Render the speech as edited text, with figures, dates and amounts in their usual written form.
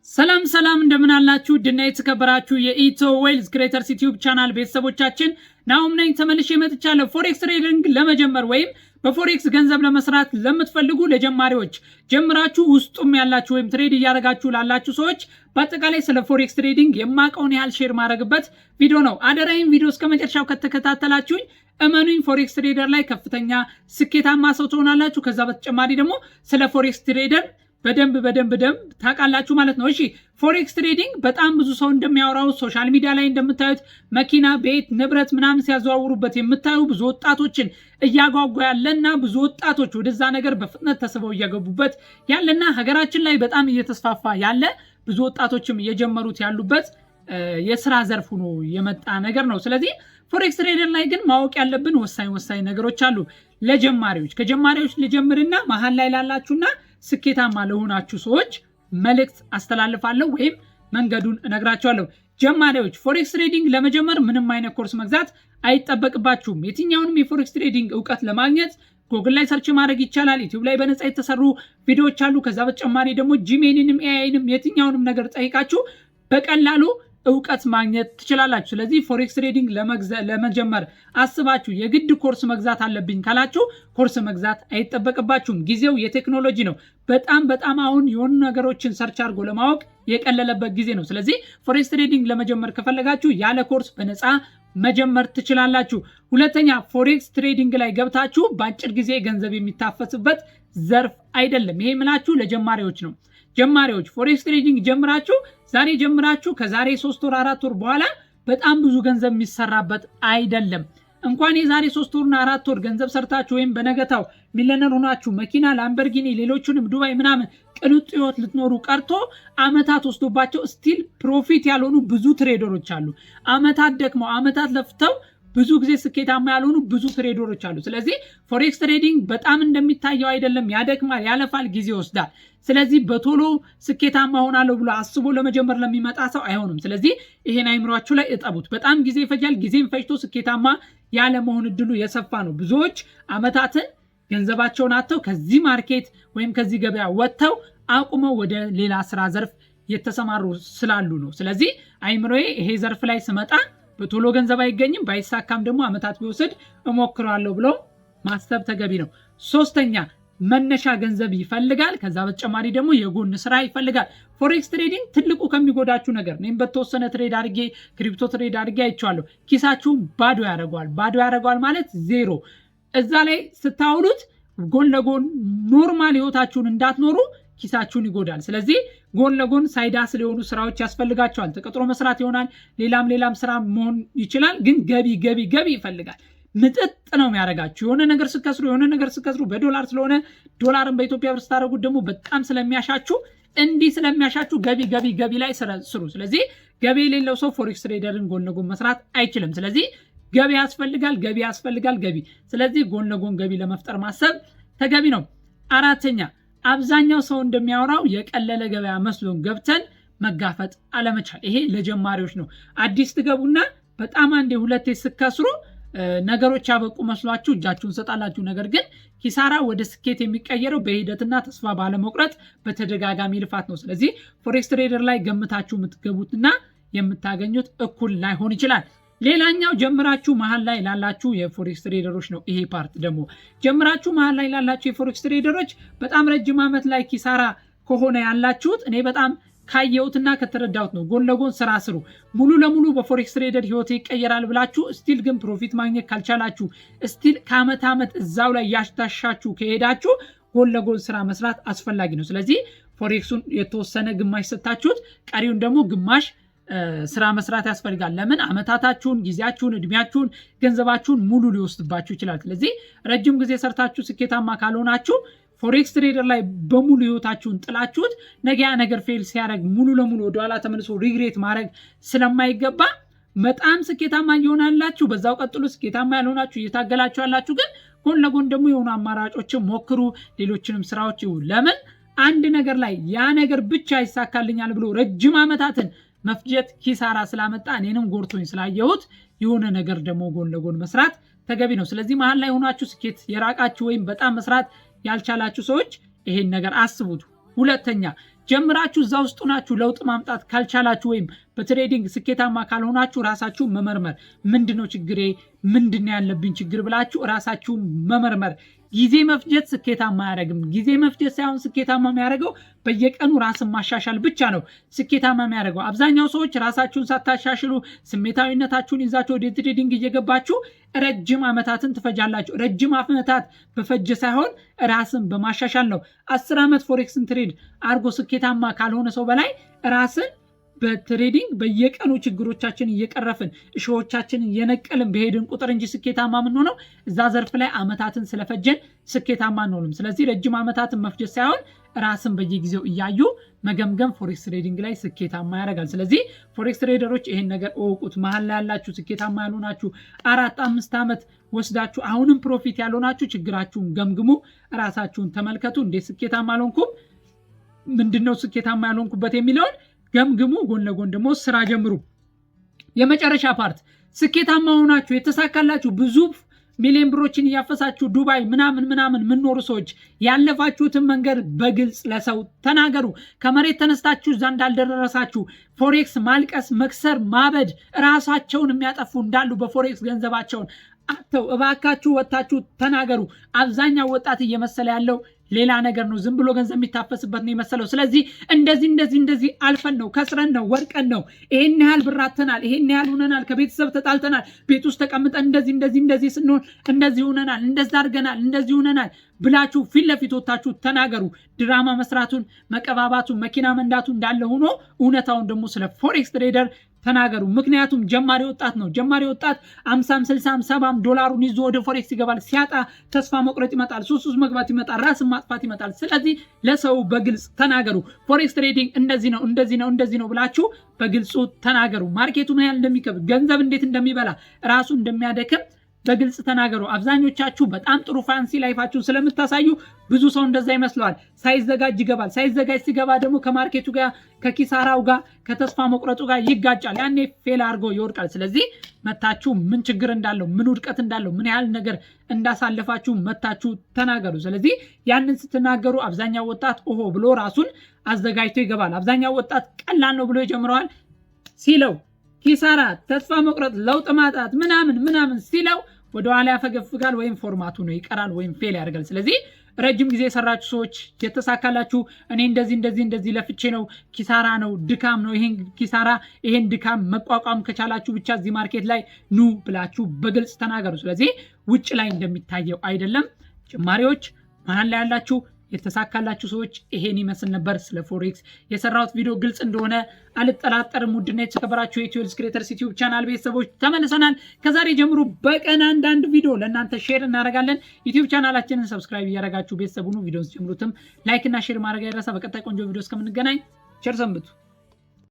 ሰላም እንደምን አላችሁ ድና የተከበራችሁ የኢትዮ ዌልዝ ክሬተርስ ዩቲዩብ ቻናል ቤተሰቦቻችን ናሁም ነኝ ተመልሼ መጥቻለሁ። ፎሬክስ ትሬዲንግ ለመጀመር ወይም በፎሬክስ ገንዘብ ለመስራት ለምትፈልጉ ለጀማሪዎች ጀምራችሁ ውስጡም ያላችሁ ወይም ትሬድ እያደረጋችሁ ላላችሁ ሰዎች በአጠቃላይ ስለ ፎሬክስ ትሬዲንግ የማቀውን ያህል ሼር ማድረግበት ቪዲዮ ነው። አደራይም ቪዲዮ እስከ መጨረሻው ከተከታተላችሁኝ እመኑኝ ፎሬክስ ትሬደር ላይ ከፍተኛ ስኬታማ ሰው ትሆናላችሁ። ከዛ በተጨማሪ ደግሞ ስለ ፎሬክስ ትሬደር በደንብ ታውቃላችሁ ማለት ነው። እሺ ፎሬክስ ትሬዲንግ በጣም ብዙ ሰው እንደሚያወራው ሶሻል ሚዲያ ላይ እንደምታዩት መኪና፣ ቤት፣ ንብረት ምናምን ሲያዘዋውሩበት የምታዩ ብዙ ወጣቶችን እያጓጓ ያለና ብዙ ወጣቶች ወደዛ ነገር በፍጥነት ተስበው እየገቡበት ያለና ሀገራችን ላይ በጣም እየተስፋፋ ያለ ብዙ ወጣቶችም እየጀመሩት ያሉበት የስራ ዘርፍ ሆኖ የመጣ ነገር ነው። ስለዚህ ፎሬክስ ትሬደር ላይ ግን ማወቅ ያለብን ወሳኝ ነገሮች አሉ። ለጀማሪዎች ከጀማሪዎች ልጀምርና መሀል ላይ ላላችሁና ስኬታማ ለሆናችሁ ሰዎች መልእክት አስተላልፋለሁ ወይም መንገዱን እነግራችኋለሁ። ጀማሪዎች ፎሬክስ ትሬዲንግ ለመጀመር ምንም አይነት ኮርስ መግዛት አይጠበቅባችሁም። የትኛውንም የፎሬክስ ትሬዲንግ እውቀት ለማግኘት ጎግል ላይ ሰርች ማድረግ ይቻላል። ዩቲዩብ ላይ በነፃ የተሰሩ ቪዲዮዎች አሉ። ከዛ በተጨማሪ ደግሞ ጂሜኒንም ኤአይንም የትኛውንም ነገር ጠይቃችሁ በቀላሉ እውቀት ማግኘት ትችላላችሁ። ስለዚህ ፎሬክስ ትሬዲንግ ለመጀመር አስባችሁ የግድ ኮርስ መግዛት አለብኝ ካላችሁ ኮርስ መግዛት አይጠበቅባችሁም። ጊዜው የቴክኖሎጂ ነው። በጣም አሁን የሆኑ ነገሮችን ሰርች አድርጎ ለማወቅ የቀለለበት ጊዜ ነው። ስለዚህ ፎሬክስ ትሬዲንግ ለመጀመር ከፈለጋችሁ ያለ ኮርስ በነፃ መጀመር ትችላላችሁ። ሁለተኛ ፎሬክስ ትሬዲንግ ላይ ገብታችሁ በአጭር ጊዜ ገንዘብ የሚታፈስበት ዘርፍ አይደለም። ይሄ ምላችሁ ለጀማሪዎች ነው። ጀማሪዎች ፎሬክስ ትሬዲንግ ጀምራችሁ ዛሬ ጀምራችሁ ከዛሬ 3 ወር 4 ወር በኋላ በጣም ብዙ ገንዘብ የሚሰራበት አይደለም። እንኳን የዛሬ 3 ወርና 4 ወር ገንዘብ ሰርታችሁ ወይም በነገታው ሚሊዮነር ሆናችሁ መኪና ላምበርጊኒ ሌሎችንም ዱባይ ምናምን ቅንጡ ህይወት ልትኖሩ ቀርቶ አመታት ወስዶባቸው ስቲል ፕሮፊት ያልሆኑ ብዙ ትሬደሮች አሉ። አመታት ደክመው አመታት ለፍተው ብዙ ጊዜ ስኬታማ ያልሆኑ ብዙ ትሬደሮች አሉ። ስለዚህ ፎሬክስ ትሬዲንግ በጣም እንደሚታየው አይደለም። ያደክማል፣ ያለፋል፣ ጊዜ ይወስዳል። ስለዚህ በቶሎ ስኬታማ ሆናለሁ ብሎ አስቦ ለመጀመር ለሚመጣ ሰው አይሆንም። ስለዚህ ይሄን አይምሯችሁ ላይ እጠቡት። በጣም ጊዜ ይፈጃል። ጊዜን ፈጅቶ ስኬታማ ያለ መሆን እድሉ የሰፋ ነው። ብዙዎች አመታትን ገንዘባቸውን አጥተው ከዚህ ማርኬት ወይም ከዚህ ገበያ ወጥተው አቁመው ወደ ሌላ ስራ ዘርፍ የተሰማሩ ስላሉ ነው። ስለዚህ አይምሮዬ ይሄ ዘርፍ ላይ ስመጣ በቶሎ ገንዘብ አይገኝም፣ ባይሳካም ደግሞ አመታት ቢወስድ እሞክራለሁ ብሎ ማሰብ ተገቢ ነው። ሶስተኛ መነሻ ገንዘብ ይፈልጋል። ከዛ በተጨማሪ ደግሞ የጎን ስራ ይፈልጋል። ፎሬክስ ትሬዲንግ ትልቁ ከሚጎዳችሁ ነገር እኔም በተወሰነ ትሬድ አድርጌ ክሪፕቶ ትሬድ አድርጌ አይቼዋለሁ። ኪሳችሁን ባዶ ያደርገዋል ማለት ዜሮ። እዛ ላይ ስታውሉት ጎን ለጎን ኖርማል ህይወታችሁን እንዳትኖሩ ኪሳችሁን ይጎዳል። ስለዚህ ጎን ለጎን ሳይዳ ስለሆኑ ስራዎች ያስፈልጋቸዋል። ተቀጥሮ መስራት ይሆናል፣ ሌላም ስራ መሆን ይችላል። ግን ገቢ ይፈልጋል። ምጥጥ ነው የሚያደርጋችሁ። የሆነ ነገር ስከስሩ በዶላር ስለሆነ ዶላርን በኢትዮጵያ ብር ስታደርጉት ደግሞ በጣም ስለሚያሻችሁ ገቢ ላይ ስሩ። ስለዚህ ገቢ የሌለው ሰው ፎሬክስ ትሬደርን ጎን ለጎን መስራት አይችልም። ስለዚህ ገቢ ያስፈልጋል። ስለዚህ ጎን ለጎን ገቢ ለመፍጠር ማሰብ ተገቢ ነው። አራተኛ አብዛኛው ሰው እንደሚያወራው የቀለለ ገበያ መስሎን ገብተን መጋፈጥ አለመቻል። ይሄ ለጀማሪዎች ነው። አዲስ ትገቡና በጣም አንዴ ሁለቴ ስከስሩ ነገሮች ያበቁ መስሏችሁ እጃችሁን ሰጣላችሁ። ነገር ግን ኪሳራ ወደ ስኬት የሚቀየረው በሂደትና ተስፋ ባለመቁረጥ በተደጋጋሚ ልፋት ነው። ስለዚህ ፎሬክስ ትሬደር ላይ ገምታችሁ የምትገቡትና የምታገኙት እኩል ላይሆን ይችላል። ሌላኛው ጀምራችሁ መሀል ላይ ላላችሁ የፎሬክስ ትሬደሮች ነው። ይሄ ፓርት ደግሞ ጀምራችሁ መሀል ላይ ላላችሁ የፎሬክስ ትሬደሮች በጣም ረጅም ዓመት ላይ ኪሳራ ከሆነ ያላችሁት እኔ በጣም ካየሁትና ከተረዳሁት ነው። ጎን ለጎን ስራ ስሩ። ሙሉ ለሙሉ በፎሬክስ ትሬደር ህይወት ይቀየራል ብላችሁ ስቲል ግን ፕሮፊት ማግኘት ካልቻላችሁ ስቲል ከአመት ዓመት እዛው ላይ ያሽታሻችሁ ከሄዳችሁ ጎን ለጎን ስራ መስራት አስፈላጊ ነው። ስለዚህ ፎሬክሱን የተወሰነ ግማሽ ሰጣችሁት፣ ቀሪውን ደግሞ ግማሽ ስራ መስራት ያስፈልጋል። ለምን አመታታችሁን፣ ጊዜያችሁን፣ እድሜያችሁን፣ ገንዘባችሁን ሙሉ ሊወስድባችሁ ይችላል። ስለዚህ ረጅም ጊዜ ሰርታችሁ ስኬታማ ካልሆናችሁ ፎሬክስ ትሬደር ላይ በሙሉ ህይወታችሁን ጥላችሁት ነገ ያ ነገር ፌል ሲያደርግ ሙሉ ለሙሉ ወደኋላ ተመልሶ ሪግሬት ማድረግ ስለማይገባ በጣም ስኬታማ እየሆናላችሁ በዛው ቀጥሉ። ስኬታማ ያልሆናችሁ እየታገላችሁ ያላችሁ ግን ጎን ለጎን ደግሞ የሆኑ አማራጮችን ሞክሩ። ሌሎችንም ስራዎች ይሁን። ለምን አንድ ነገር ላይ ያ ነገር ብቻ ይሳካልኛል ብሎ ረጅም ዓመታትን መፍጀት ኪሳራ ስላመጣ እኔንም ጎርቶኝ ስላየሁት የሆነ ነገር ደግሞ ጎን ለጎን መስራት ተገቢ ነው። ስለዚህ መሀል ላይ ሆናችሁ ስኬት የራቃችሁ ወይም በጣም መስራት ያልቻላችሁ ሰዎች ይሄን ነገር አስቡት። ሁለተኛ ጀምራችሁ እዛ ውስጥ ናችሁ ለውጥ ማምጣት ካልቻላችሁ ወይም በትሬዲንግ ስኬታማ ካልሆናችሁ ራሳችሁ መመርመር፣ ምንድነው ችግሬ፣ ምንድነው ያለብኝ ችግር ብላችሁ ራሳችሁ መመርመር። ጊዜ መፍጀት ስኬታማ አያደርግም። ጊዜ መፍጀት ሳይሆን ስኬታማ የሚያደርገው በየቀኑ ራስን ማሻሻል ብቻ ነው ስኬታማ የሚያደርገው። አብዛኛው ሰዎች ራሳችሁን ሳታሻሽሉ ስሜታዊነታችሁን ይዛችሁ ወደ ትሬዲንግ እየገባችሁ ረጅም ዓመታትን ትፈጃላችሁ። ረጅም ዓመታት በፈጀ ሳይሆን ራስን በማሻሻል ነው። 10 ዓመት ፎሬክስን ትሬድ አድርጎ ስኬታማ ካልሆነ ሰው በላይ ራስን በትሬዲንግ በየቀኑ ችግሮቻችን እየቀረፍን እሾዎቻችንን እየነቀልን በሄድን ቁጥር እንጂ ስኬታማ የምንሆነው እዛ ዘርፍ ላይ ዓመታትን ስለፈጀን ስኬታማ አንሆንም። ስለዚህ ረጅም ዓመታትን መፍጀት ሳይሆን ራስን በየጊዜው እያዩ መገምገም ፎሬክስ ትሬዲንግ ላይ ስኬታማ ያደርጋል። ስለዚህ ፎሬክስ ትሬደሮች ይሄን ነገር እወቁት። መሀል ላይ ያላችሁ ስኬታማ ያልሆናችሁ 4-5 ዓመት ወስዳችሁ አሁንም ፕሮፊት ያልሆናችሁ ችግራችሁን ገምግሙ፣ ራሳችሁን ተመልከቱ። እንዴት ስኬታማ አልሆንኩም፣ ምንድነው ስኬታማ ያልሆንኩበት የሚለውን ገምግሙ። ጎን ለጎን ደግሞ ስራ ጀምሩ። የመጨረሻ ፓርት ስኬታማ ሆናችሁ የተሳካላችሁ ብዙ ሚሊዮን ብሮችን እያፈሳችሁ ዱባይ ምናምን የምትኖሩ ሰዎች ያለፋችሁትን መንገድ በግልጽ ለሰው ተናገሩ። ከመሬት ተነስታችሁ እዛ እንዳልደረሳችሁ ፎሬክስ ማልቀስ፣ መክሰር፣ ማበድ ራሳቸውን የሚያጠፉ እንዳሉ በፎሬክስ ገንዘባቸውን አተው እባካችሁ ወጣችሁ ተናገሩ። አብዛኛው ወጣት እየመሰለ ያለው ሌላ ነገር ነው። ዝም ብሎ ገንዘብ የሚታፈስበት ነው የመሰለው። ስለዚህ እንደዚህ አልፈን ነው፣ ከስረን ነው፣ ወድቀን ነው፣ ይሄን ያህል ብራተናል፣ ይሄን ያህል ሆነናል፣ ከቤተሰብ ተጣልተናል፣ ቤት ውስጥ ተቀምጠን እንደዚህ ስንሆን እንደዚህ ሆነናል፣ እንደዚህ አድርገናል፣ እንደዚህ ሆነናል ብላችሁ ፊት ለፊት ወጣችሁ ተናገሩ። ድራማ መስራቱን፣ መቀባባቱን፣ መኪና መንዳቱ እንዳለ ሆኖ እውነታውን ደግሞ ስለ ፎሬክስ ትሬደር ተናገሩ። ምክንያቱም ጀማሪ ወጣት ነው። ጀማሪ ወጣት 50፣ 60፣ 70 ዶላሩን ይዞ ወደ ፎሬክስ ይገባል። ሲያጣ ተስፋ መቁረጥ ይመጣል፣ ሱስ መግባት ይመጣል፣ ራስን ማጥፋት ይመጣል። ስለዚህ ለሰው በግልጽ ተናገሩ። ፎሬክስ ትሬዲንግ እንደዚህ ነው ብላችሁ በግልጹ ተናገሩ። ማርኬቱ ምን ያህል እንደሚከብድ፣ ገንዘብ እንዴት እንደሚበላ፣ ራሱ እንደሚያደክም በግልጽ ተናገሩ። አብዛኞቻችሁ በጣም ጥሩ ፋንሲ ላይፋችሁን ስለምታሳዩ ብዙ ሰው እንደዛ ይመስለዋል። ሳይዘጋጅ ይገባል። ሳይዘጋጅ ሲገባ ደግሞ ከማርኬቱ ጋር፣ ከኪሳራው ጋር፣ ከተስፋ መቁረጡ ጋር ይጋጫል። ያኔ ፌል አድርጎ ይወድቃል። ስለዚህ መታችሁ ምን ችግር እንዳለው፣ ምን ውድቀት እንዳለው፣ ምን ያህል ነገር እንዳሳለፋችሁ መታችሁ ተናገሩ። ስለዚህ ያንን ስትናገሩ አብዛኛው ወጣት ኦሆ ብሎ ራሱን አዘጋጅቶ ይገባል። አብዛኛው ወጣት ቀላል ነው ብሎ ይጀምረዋል። ሲለው ኪሳራ፣ ተስፋ መቁረጥ፣ ለውጥ ማጣት ምናምን ሲለው ወደ ኋላ ያፈገፍጋል፣ ወይም ፎርማቱ ነው ይቀራል፣ ወይም ፌል ያደርጋል። ስለዚህ ረጅም ጊዜ የሰራችሁ ሰዎች የተሳካላችሁ እኔ እንደዚህ ለፍቼ ነው፣ ኪሳራ ነው፣ ድካም ነው፣ ይሄን ኪሳራ ይሄን ድካም መቋቋም ከቻላችሁ ብቻ እዚህ ማርኬት ላይ ኑ ብላችሁ በግልጽ ተናገሩ። ስለዚህ ውጭ ላይ እንደሚታየው አይደለም። ጀማሪዎች፣ መሀል ላይ ያላችሁ የተሳካላችሁ ሰዎች ይሄን ይመስል ነበር። ስለ ፎሬክስ የሰራሁት ቪዲዮ ግልጽ እንደሆነ አልጠራጠርም። ውድና የተከበራችሁ የኢትዮ ዌልዝ ክሬተርስ ዩቲዩብ ቻናል ቤተሰቦች ተመልሰናል። ከዛሬ ጀምሮ በቀን አንዳንድ ቪዲዮ ለእናንተ ሼር እናደርጋለን። ዩቲዩብ ቻናላችንን ሰብስክራይብ እያደረጋችሁ ቤተሰቡን ቪዲዮን ጀምሩትም ላይክ እና ሼር ማድረግ አይረሳ። በቀጣይ ቆንጆ ቪዲዮ እስከምንገናኝ ቸር ሰንብቱ።